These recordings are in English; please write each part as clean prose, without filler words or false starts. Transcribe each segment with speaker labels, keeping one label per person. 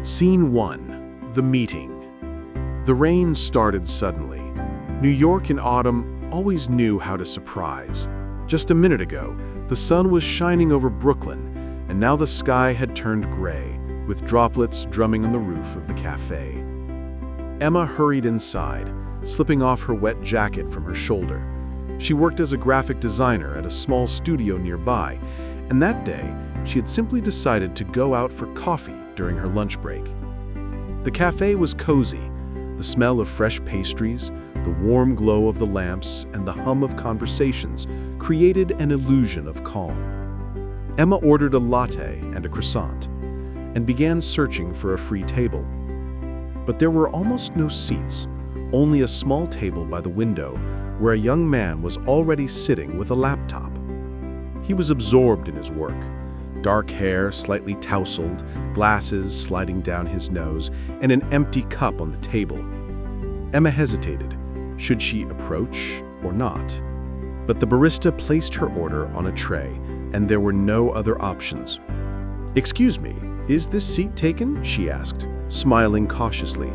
Speaker 1: Scene 1. The Meeting. The rain started suddenly. New York in autumn always knew how to surprise. Just a minute ago, the sun was shining over Brooklyn, and now the sky had turned gray, with droplets drumming on the roof of the cafe. Emma hurried inside, slipping off her wet jacket from her shoulder. She worked as a graphic designer at a small studio nearby, and that day, she had simply decided to go out for coffee during her lunch break. The cafe was cozy. The smell of fresh pastries, the warm glow of the lamps, and the hum of conversations created an illusion of calm. Emma ordered a latte and a croissant, and began searching for a free table. But there were almost no seats, only a small table by the window where a young man was already sitting with a laptop. He was absorbed in his work. Dark hair, slightly tousled, glasses sliding down his nose, and an empty cup on the table. Emma hesitated. Should she approach or not? But the barista placed her order on a tray, and there were no other options. "Excuse me, is this seat taken?" she asked, smiling cautiously.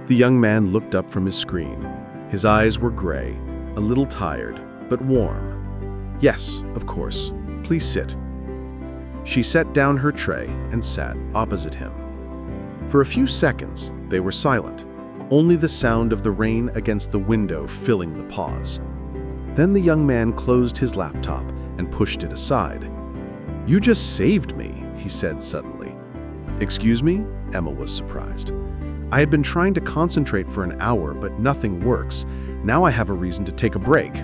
Speaker 1: The young man looked up from his screen. His eyes were gray, a little tired, but warm. "Yes, of course. Please sit." She set down her tray and sat opposite him. For a few seconds, they were silent, only the sound of the rain against the window filling the pause. Then the young man closed his laptop and pushed it aside. "You just saved me," he said suddenly. "Excuse me?" Emma was surprised. "I had been trying to concentrate for an hour, but nothing works. Now I have a reason to take a break."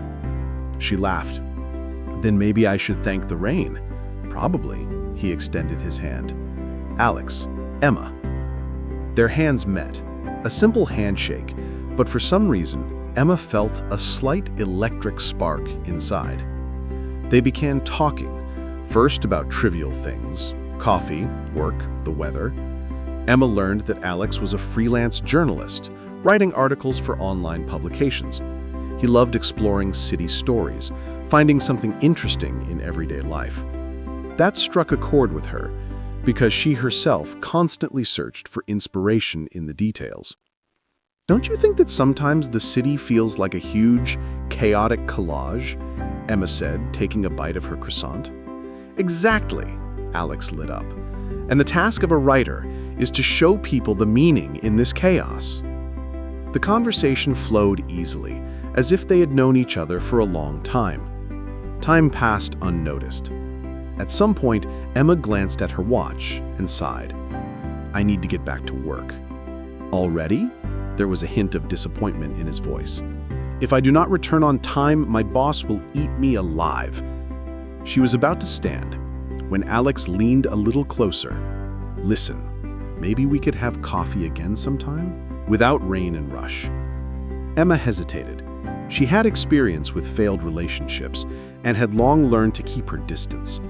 Speaker 1: She laughed. "Then maybe I should thank the rain." "Probably." He extended his hand. "Alex, Emma." Their hands met, a simple handshake, but for some reason, Emma felt a slight electric spark inside. They began talking, first about trivial things, coffee, work, the weather. Emma learned that Alex was a freelance journalist, writing articles for online publications. He loved exploring city stories, finding something interesting in everyday life. That struck a chord with her, because she herself constantly searched for inspiration in the details. "Don't you think that sometimes the city feels like a huge, chaotic collage?" Emma said, taking a bite of her croissant. "Exactly," Alex lit up. "And the task of a writer is to show people the meaning in this chaos." The conversation flowed easily, as if they had known each other for a long time. Time passed unnoticed. At some point, Emma glanced at her watch and sighed. "I need to get back to work." "Already?" There was a hint of disappointment in his voice. "If I do not return on time, my boss will eat me alive." She was about to stand when Alex leaned a little closer. "Listen, maybe we could have coffee again sometime, without rain and rush." Emma hesitated. She had experience with failed relationships and had long learned to keep her distance.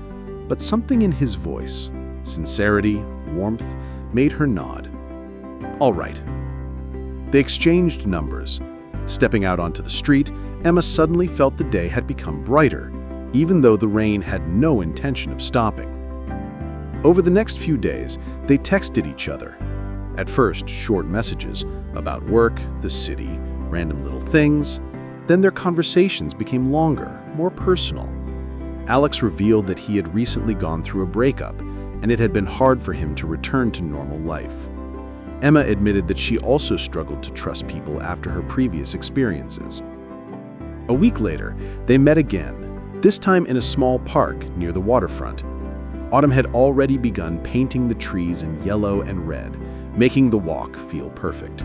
Speaker 1: But something in his voice, sincerity, warmth, made her nod. "All right." They exchanged numbers. Stepping out onto the street, Emma suddenly felt the day had become brighter, even though the rain had no intention of stopping. Over the next few days, they texted each other. At first, short messages about work, the city, random little things. Then their conversations became longer, more personal. Alex revealed that he had recently gone through a breakup, and it had been hard for him to return to normal life. Emma admitted that she also struggled to trust people after her previous experiences. A week later, they met again, this time in a small park near the waterfront. Autumn had already begun painting the trees in yellow and red, making the walk feel perfect.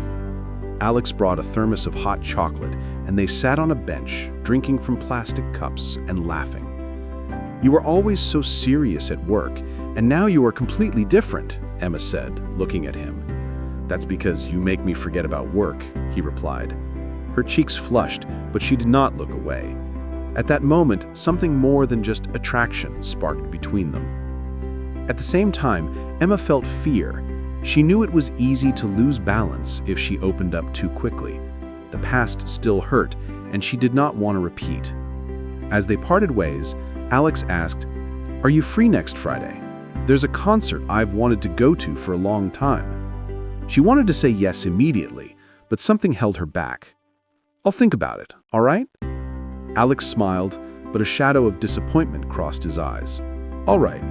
Speaker 1: Alex brought a thermos of hot chocolate, and they sat on a bench, drinking from plastic cups and laughing. "You were always so serious at work, and now you are completely different," Emma said, looking at him. "That's because you make me forget about work," he replied. Her cheeks flushed, but she did not look away. At that moment, something more than just attraction sparked between them. At the same time, Emma felt fear. She knew it was easy to lose balance if she opened up too quickly. The past still hurt, and she did not want to repeat. As they parted ways, Alex asked, "Are you free next Friday? There's a concert I've wanted to go to for a long time." She wanted to say yes immediately, but something held her back. "I'll think about it, all right?" Alex smiled, but a shadow of disappointment crossed his eyes. "All right."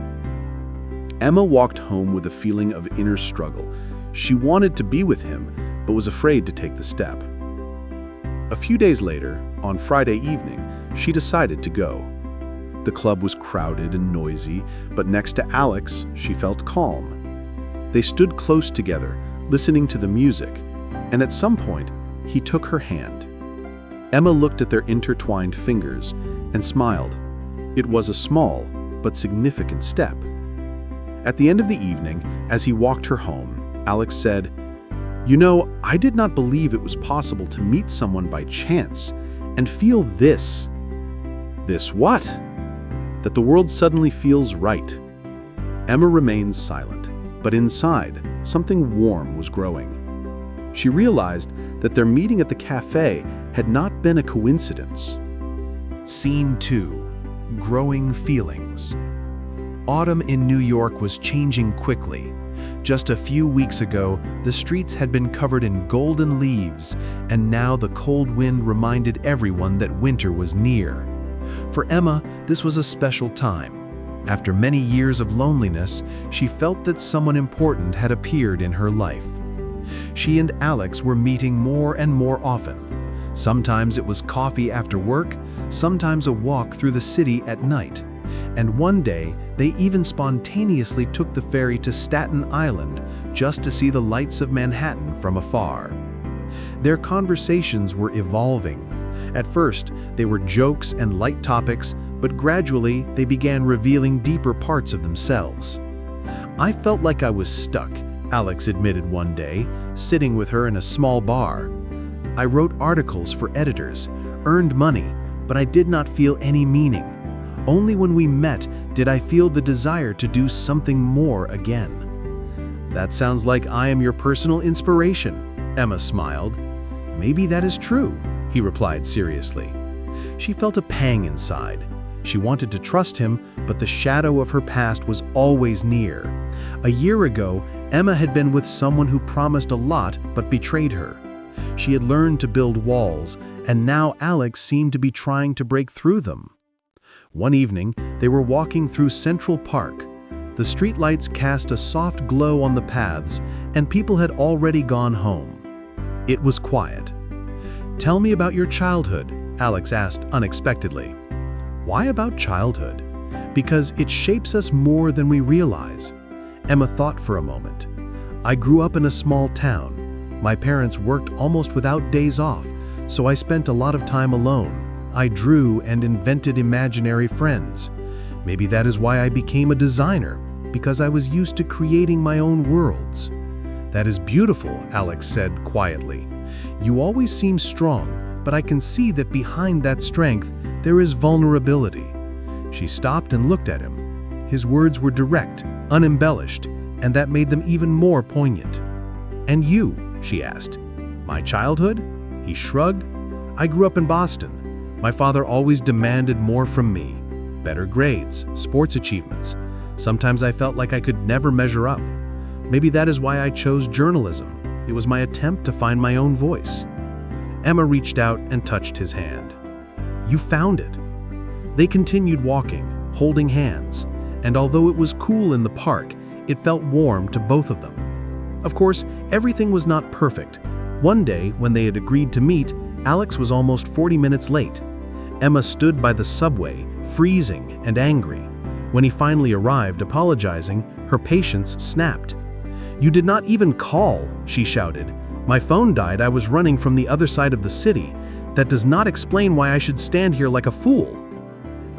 Speaker 1: Emma walked home with a feeling of inner struggle. She wanted to be with him, but was afraid to take the step. A few days later, on Friday evening, she decided to go. The club was crowded and noisy, but next to Alex, she felt calm. They stood close together, listening to the music, and at some point, he took her hand. Emma looked at their intertwined fingers and smiled. It was a small but significant step. At the end of the evening, as he walked her home, Alex said, "You know, I did not believe it was possible to meet someone by chance and feel this." "This what?" "That the world suddenly feels right." Emma remained silent, but inside, something warm was growing. She realized that their meeting at the cafe had not been a coincidence.
Speaker 2: Scene 2. Growing Feelings. Autumn in New York was changing quickly. Just a few weeks ago, the streets had been covered in golden leaves, and now the cold wind reminded everyone that winter was near. For Emma, this was a special time. After many years of loneliness, she felt that someone important had appeared in her life. She and Alex were meeting more and more often. Sometimes it was coffee after work, sometimes a walk through the city at night. And one day, they even spontaneously took the ferry to Staten Island just to see the lights of Manhattan from afar. Their conversations were evolving. At first, they were jokes and light topics, but gradually they began revealing deeper parts of themselves. "I felt like I was stuck," Alex admitted one day, sitting with her in a small bar. "I wrote articles for editors, earned money, but I did not feel any meaning. Only when we met did I feel the desire to do something more again." "That sounds like I am your personal inspiration," Emma smiled. "Maybe that is true," he replied seriously. She felt a pang inside. She wanted to trust him, but the shadow of her past was always near. A year ago, Emma had been with someone who promised a lot but betrayed her. She had learned to build walls, and now Alex seemed to be trying to break through them. One evening, they were walking through Central Park. The streetlights cast a soft glow on the paths, and people had already gone home. It was quiet. "Tell me about your childhood," Alex asked unexpectedly. "Why about childhood?" "Because it shapes us more than we realize." Emma thought for a moment. "I grew up in a small town. My parents worked almost without days off, so I spent a lot of time alone. I drew and invented imaginary friends. Maybe that is why I became a designer, because I was used to creating my own worlds." "That is beautiful," Alex said quietly. "You always seem strong, but I can see that behind that strength, there is vulnerability." She stopped and looked at him. His words were direct, unembellished, and that made them even more poignant. "And you?" she asked. "My childhood?" He shrugged. "I grew up in Boston. My father always demanded more from me. Better grades, sports achievements. Sometimes I felt like I could never measure up. Maybe that is why I chose journalism. It was my attempt to find my own voice." Emma reached out and touched his hand. "You found it." They continued walking, holding hands, and although it was cool in the park, it felt warm to both of them. Of course, everything was not perfect. One day, when they had agreed to meet, Alex was almost 40 minutes late. Emma stood by the subway, freezing and angry. When he finally arrived, apologizing, her patience snapped. "You did not even call," she shouted. "My phone died. I was running from the other side of the city. That does not explain why I should stand here like a fool."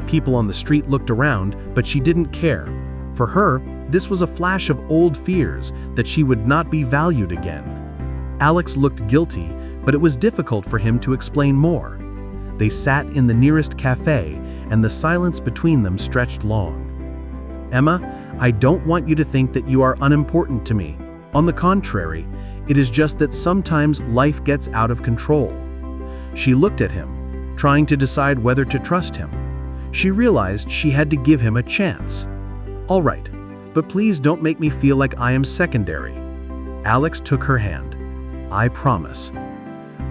Speaker 2: People on the street looked around, but she didn't care. For her, this was a flash of old fears that she would not be valued again. Alex looked guilty, but it was difficult for him to explain more. They sat in the nearest cafe, and the silence between them stretched long. "Emma, I don't want you to think that you are unimportant to me. On the contrary, it is just that sometimes life gets out of control." She looked at him, trying to decide whether to trust him. She realized she had to give him a chance. "All right, but please don't make me feel like I am secondary." Alex took her hand. "I promise."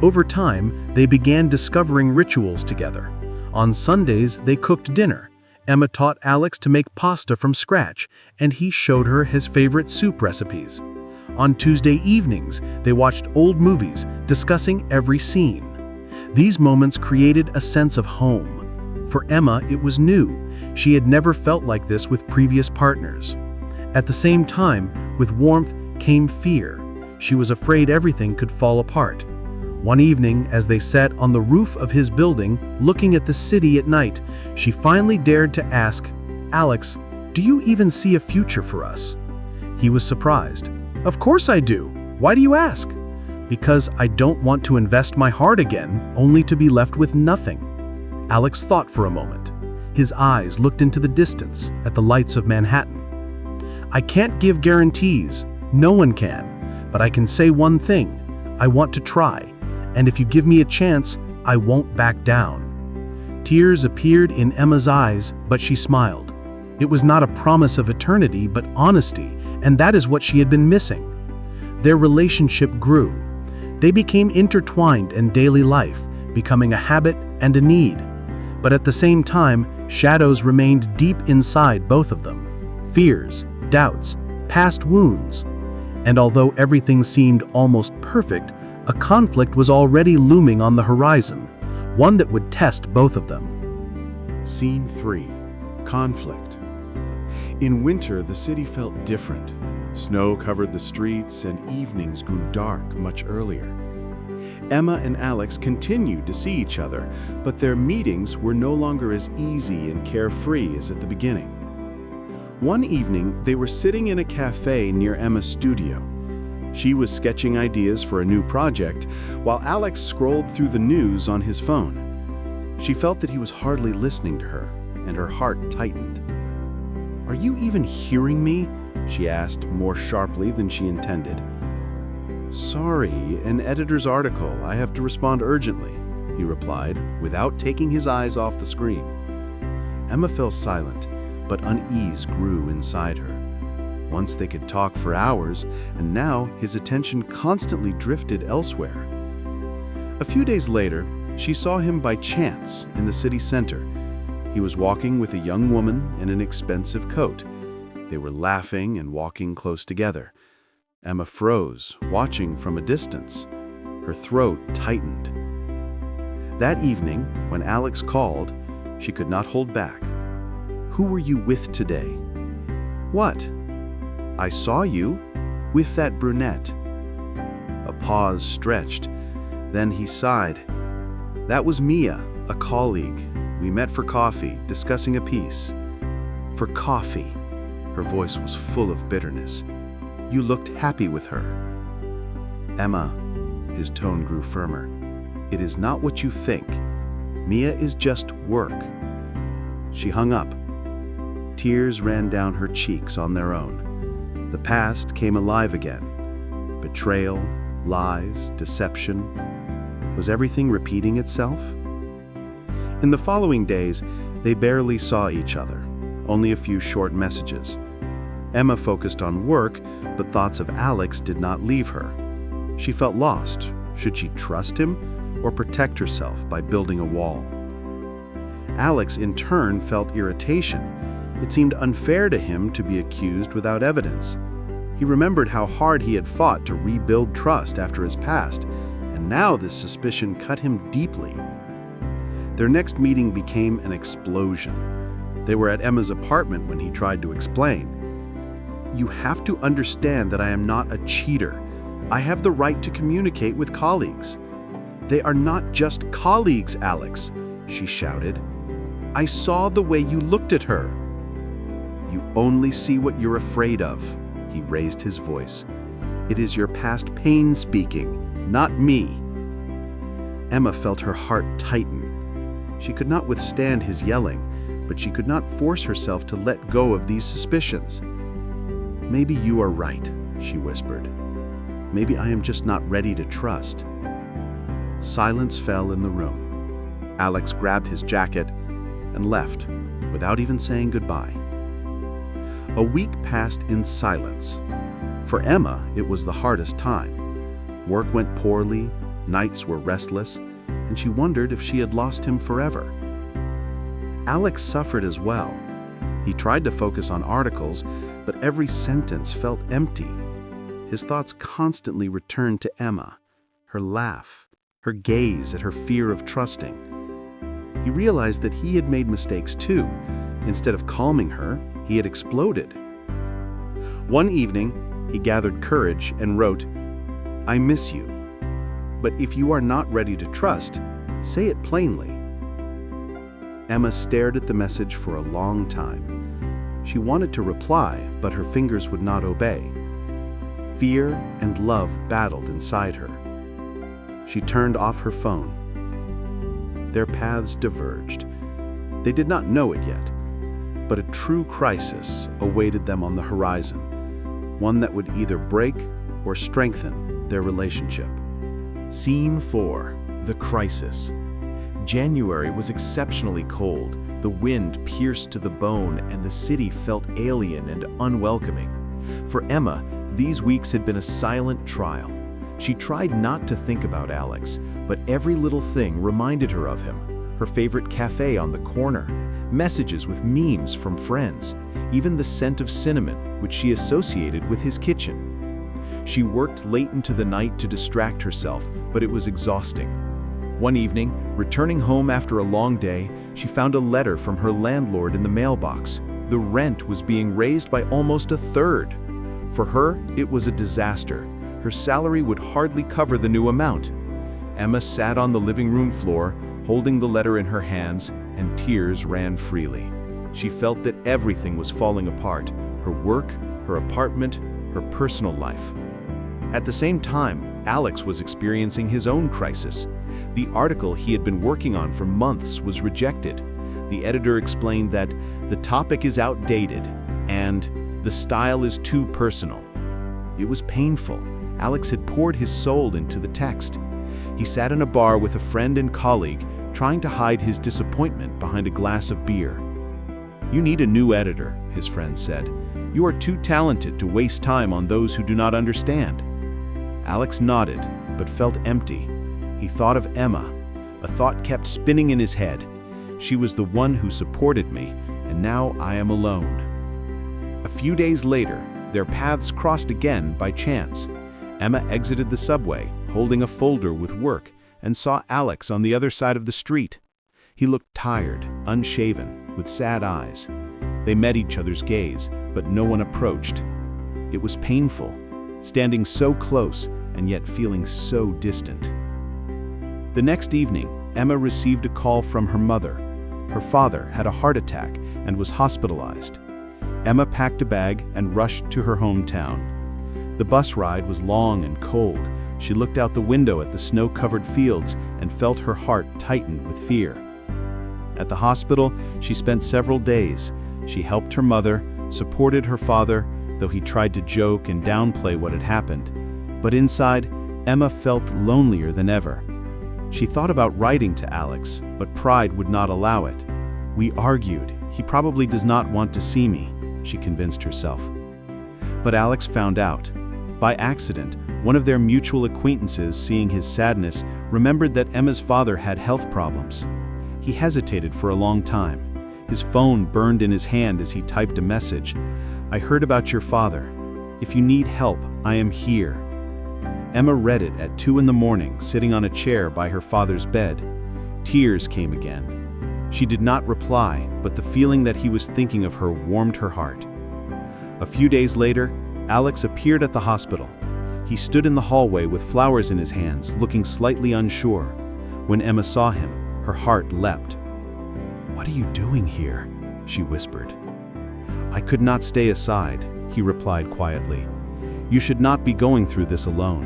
Speaker 2: Over time, they began discovering rituals together. On Sundays, they cooked dinner. Emma taught Alex to make pasta from scratch, and he showed her his favorite soup recipes. On Tuesday evenings, they watched old movies, discussing every scene. These moments created a sense of home. For Emma, it was new. She had never felt like this with previous partners. At the same time, with warmth came fear. She was afraid everything could fall apart. One evening, as they sat on the roof of his building, looking at the city at night, she finally dared to ask, "Alex, do you even see a future for us?" He was surprised. "Of course I do. Why do you ask?" "Because I don't want to invest my heart again, only to be left with nothing." Alex thought for a moment. His eyes looked into the distance, at the lights of Manhattan. "I can't give guarantees. No one can. But I can say one thing. I want to try. And if you give me a chance, I won't back down." Tears appeared in Emma's eyes, but she smiled. It was not a promise of eternity, but honesty, and that is what she had been missing. Their relationship grew. They became intertwined in daily life, becoming a habit and a need. But at the same time, shadows remained deep inside both of them. Fears, doubts, past wounds. And although everything seemed almost perfect, a conflict was already looming on the horizon, one that would test both of them.
Speaker 1: Scene 3. Conflict. In winter, the city felt different. Snow covered the streets and evenings grew dark much earlier. Emma and Alex continued to see each other, but their meetings were no longer as easy and carefree as at the beginning. One evening, they were sitting in a cafe near Emma's studio. She was sketching ideas for a new project, while Alex scrolled through the news on his phone. She felt that he was hardly listening to her, and her heart tightened. "Are you even hearing me?" she asked, more sharply than she intended. "Sorry, an editor's article. I have to respond urgently," he replied, without taking his eyes off the screen. Emma fell silent, but unease grew inside her. Once they could talk for hours, and now his attention constantly drifted elsewhere. A few days later, she saw him by chance in the city center. He was walking with a young woman in an expensive coat. They were laughing and walking close together. Emma froze, watching from a distance. Her throat tightened. That evening, when Alex called, she could not hold back. "Who were you with today?" "What?" "I saw you with that brunette." A pause stretched. Then he sighed. "That was Mia, a colleague. We met for coffee, discussing a piece." "For coffee." Her voice was full of bitterness. "You looked happy with her." "Emma," his tone grew firmer, "it is not what you think. Mia is just work." She hung up. Tears ran down her cheeks on their own. The past came alive again. Betrayal, lies, deception. Was everything repeating itself? In the following days, they barely saw each other, only a few short messages. Emma focused on work, but thoughts of Alex did not leave her. She felt lost. Should she trust him or protect herself by building a wall? Alex, in turn, felt irritation. It seemed unfair to him to be accused without evidence. He remembered how hard he had fought to rebuild trust after his past, and now this suspicion cut him deeply. Their next meeting became an explosion. They were at Emma's apartment when he tried to explain. "You have to understand that I am not a cheater. I have the right to communicate with colleagues." "They are not just colleagues, Alex," she shouted. "I saw the way you looked at her." "You only see what you're afraid of," he raised his voice. "It is your past pain speaking, not me." Emma felt her heart tighten. She could not withstand his yelling, but she could not force herself to let go of these suspicions. "Maybe you are right," she whispered. "Maybe I am just not ready to trust." Silence fell in the room. Alex grabbed his jacket and left, without even saying goodbye. A week passed in silence. For Emma, it was the hardest time. Work went poorly, nights were restless, and she wondered if she had lost him forever. Alex suffered as well. He tried to focus on articles, but every sentence felt empty. His thoughts constantly returned to Emma, her laugh, her gaze at her fear of trusting. He realized that he had made mistakes too. Instead of calming her, he had exploded. One evening, he gathered courage and wrote, "I miss you. But if you are not ready to trust, say it plainly." Emma stared at the message for a long time. She wanted to reply, but her fingers would not obey. Fear and love battled inside her. She turned off her phone. Their paths diverged. They did not know it yet, but a true crisis awaited them on the horizon, one that would either break or strengthen their relationship.
Speaker 2: Scene 4. The Crisis. January was exceptionally cold. The wind pierced to the bone, and the city felt alien and unwelcoming. For Emma, these weeks had been a silent trial. She tried not to think about Alex, but every little thing reminded her of him. Her favorite cafe on the corner, messages with memes from friends, even the scent of cinnamon, which she associated with his kitchen. She worked late into the night to distract herself, but it was exhausting. One evening, returning home after a long day, she found a letter from her landlord in the mailbox. The rent was being raised by almost a third. For her, it was a disaster. Her salary would hardly cover the new amount. Emma sat on the living room floor, holding the letter in her hands, and tears ran freely. She felt that everything was falling apart: her work, her apartment, her personal life. At the same time, Alex was experiencing his own crisis. The article he had been working on for months was rejected. The editor explained that the topic is outdated and the style is too personal. It was painful. Alex had poured his soul into the text. He sat in a bar with a friend and colleague, trying to hide his disappointment behind a glass of beer. "You need a new editor," his friend said. "You are too talented to waste time on those who do not understand." Alex nodded, but felt empty. He thought of Emma. A thought kept spinning in his head. She was the one who supported me, and now I am alone. A few days later, their paths crossed again by chance. Emma exited the subway, holding a folder with work, and saw Alex on the other side of the street. He looked tired, unshaven, with sad eyes. They met each other's gaze, but no one approached. It was painful, standing so close and yet feeling so distant. The next evening, Emma received a call from her mother. Her father had a heart attack and was hospitalized. Emma packed a bag and rushed to her hometown. The bus ride was long and cold. She looked out the window at the snow-covered fields and felt her heart tighten with fear. At the hospital, she spent several days. She helped her mother, supported her father, though he tried to joke and downplay what had happened. But inside, Emma felt lonelier than ever. She thought about writing to Alex, but pride would not allow it. "We argued. He probably does not want to see me," she convinced herself. But Alex found out. By accident, one of their mutual acquaintances, seeing his sadness, remembered that Emma's father had health problems. He hesitated for a long time. His phone burned in his hand as he typed a message. "I heard about your father. If you need help, I am here." Emma read it at 2 a.m, sitting on a chair by her father's bed. Tears came again. She did not reply, but the feeling that he was thinking of her warmed her heart. A few days later, Alex appeared at the hospital. He stood in the hallway with flowers in his hands, looking slightly unsure. When Emma saw him, her heart leapt. "What are you doing here?" she whispered. "I could not stay aside," he replied quietly. "You should not be going through this alone."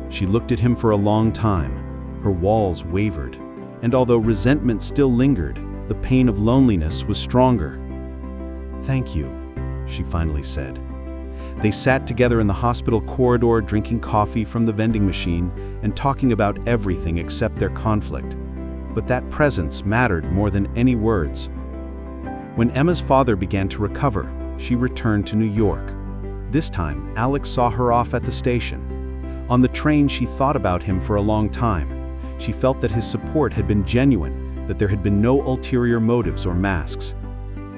Speaker 2: She looked at him for a long time. Her walls wavered, and although resentment still lingered, the pain of loneliness was stronger. "Thank you," she finally said. They sat together in the hospital corridor, drinking coffee from the vending machine and talking about everything except their conflict. But that presence mattered more than any words. When Emma's father began to recover, she returned to New York.
Speaker 3: This time, Alex saw her off at the station. On the train, she thought about him for a long time. She felt that his support had been genuine, that there had been no ulterior motives or masks.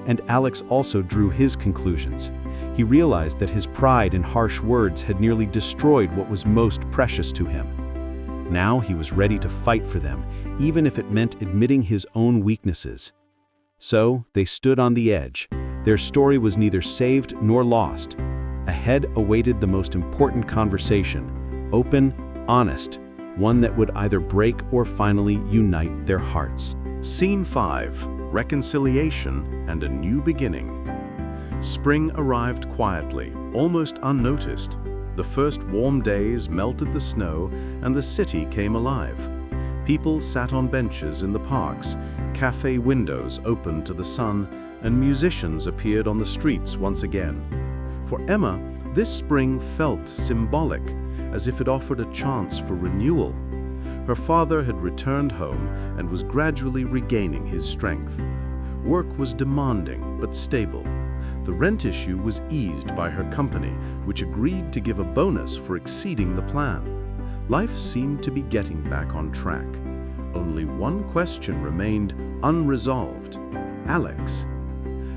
Speaker 3: And Alex also drew his conclusions. He realized that his pride in harsh words had nearly destroyed what was most precious to him. Now he was ready to fight for them, even if it meant admitting his own weaknesses. So they stood on the edge. Their story was neither saved nor lost. Ahead awaited the most important conversation, open, honest, one that would either break or finally unite their hearts.
Speaker 1: Scene 5. Reconciliation and a new beginning. Spring arrived quietly, almost unnoticed. The first warm days melted the snow and the city came alive. People sat on benches in the parks, cafe windows opened to the sun, and musicians appeared on the streets once again. For Emma, this spring felt symbolic, as if it offered a chance for renewal. Her father had returned home and was gradually regaining his strength. Work was demanding but stable. The rent issue was eased by her company, which agreed to give a bonus for exceeding the plan. Life seemed to be getting back on track. Only one question remained unresolved: Alex.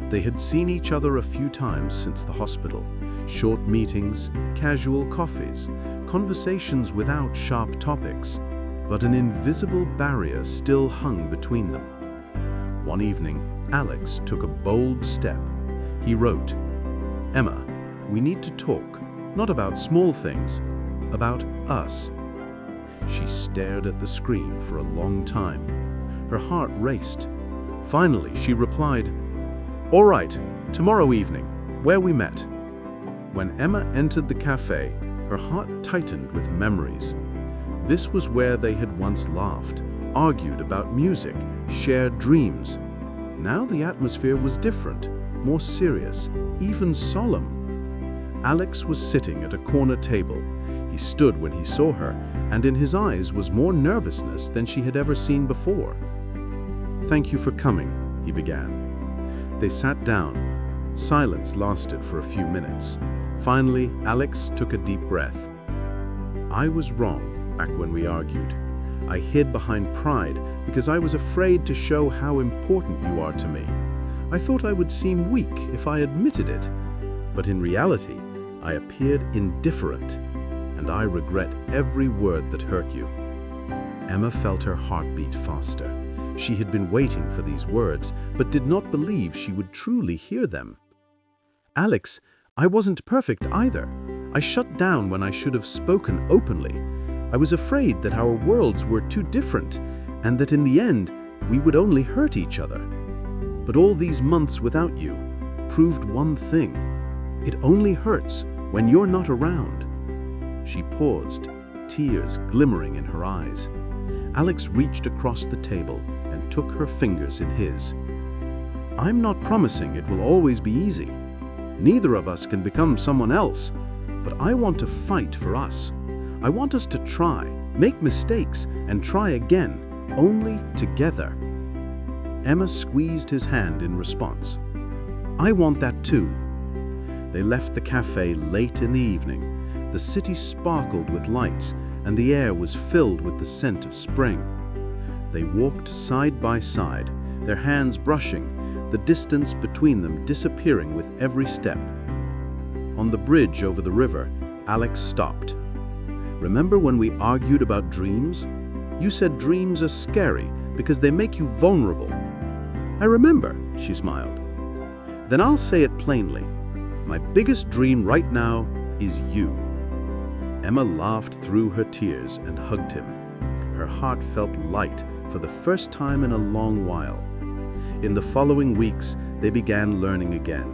Speaker 1: They had seen each other a few times since the hospital. Short meetings, casual coffees, conversations without sharp topics. But an invisible barrier still hung between them. One evening, Alex took a bold step. He wrote, "Emma, we need to talk, not about small things, about us." She stared at the screen for a long time. Her heart raced. Finally, she replied, "All right, tomorrow evening, where we met." When Emma entered the cafe, her heart tightened with memories. This was where they had once laughed, argued about music, shared dreams. Now the atmosphere was different, more serious, even solemn. Alex was sitting at a corner table. He stood when he saw her, and in his eyes was more nervousness than she had ever seen before. "Thank you for coming," he began. They sat down. Silence lasted for a few minutes. Finally, Alex took a deep breath. "I was wrong back when we argued. I hid behind pride because I was afraid to show how important you are to me. I thought I would seem weak if I admitted it, but in reality, I appeared indifferent, and I regret every word that hurt you." Emma felt her heart beat faster. She had been waiting for these words, but did not believe she would truly hear them. "Alex, I wasn't perfect either. I shut down when I should have spoken openly. I was afraid that our worlds were too different, and that in the end, we would only hurt each other. But all these months without you proved one thing: it only hurts when you're not around." She paused, tears glimmering in her eyes. Alex reached across the table and took her fingers in his. "I'm not promising it will always be easy. Neither of us can become someone else, but I want to fight for us. I want us to try, make mistakes, and try again, only together." Emma squeezed his hand in response. "I want that too." They left the cafe late in the evening. The city sparkled with lights, and the air was filled with the scent of spring. They walked side by side, their hands brushing, the distance between them disappearing with every step. On the bridge over the river, Alex stopped. "Remember when we argued about dreams? You said dreams are scary because they make you vulnerable." "I remember," she smiled. "Then I'll say it plainly. My biggest dream right now is you." Emma laughed through her tears and hugged him. Her heart felt light for the first time in a long while. In the following weeks, they began learning again,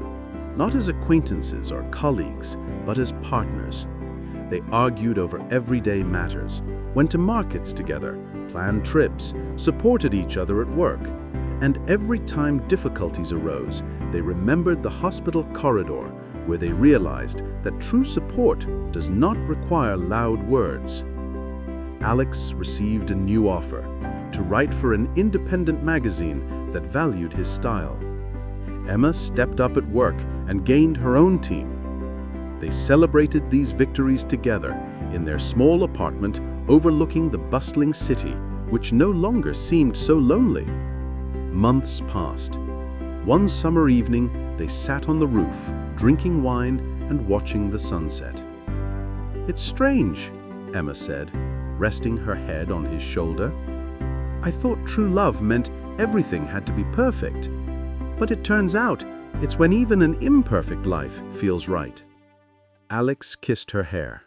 Speaker 1: not as acquaintances or colleagues, but as partners. They argued over everyday matters, went to markets together, planned trips, supported each other at work, and every time difficulties arose, they remembered the hospital corridor where they realized that true support does not require loud words. Alex received a new offer to write for an independent magazine that valued his style. Emma stepped up at work and gained her own team.
Speaker 4: They celebrated these victories together in their small apartment overlooking the bustling city, which no longer seemed so lonely. Months passed. One summer evening, they sat on the roof, drinking wine and watching the sunset. "It's strange," Emma said, resting her head on his shoulder. "I thought true love meant everything had to be perfect. But it turns out it's when even an imperfect life feels right." Alex kissed her hair.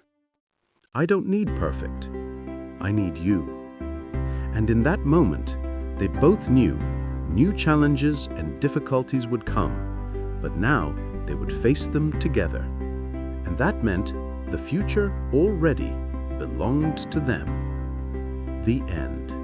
Speaker 4: "I don't need perfect. I need you." And in that moment, they both knew new challenges and difficulties would come, but now they would face them together. And that meant the future already belonged to them. The end.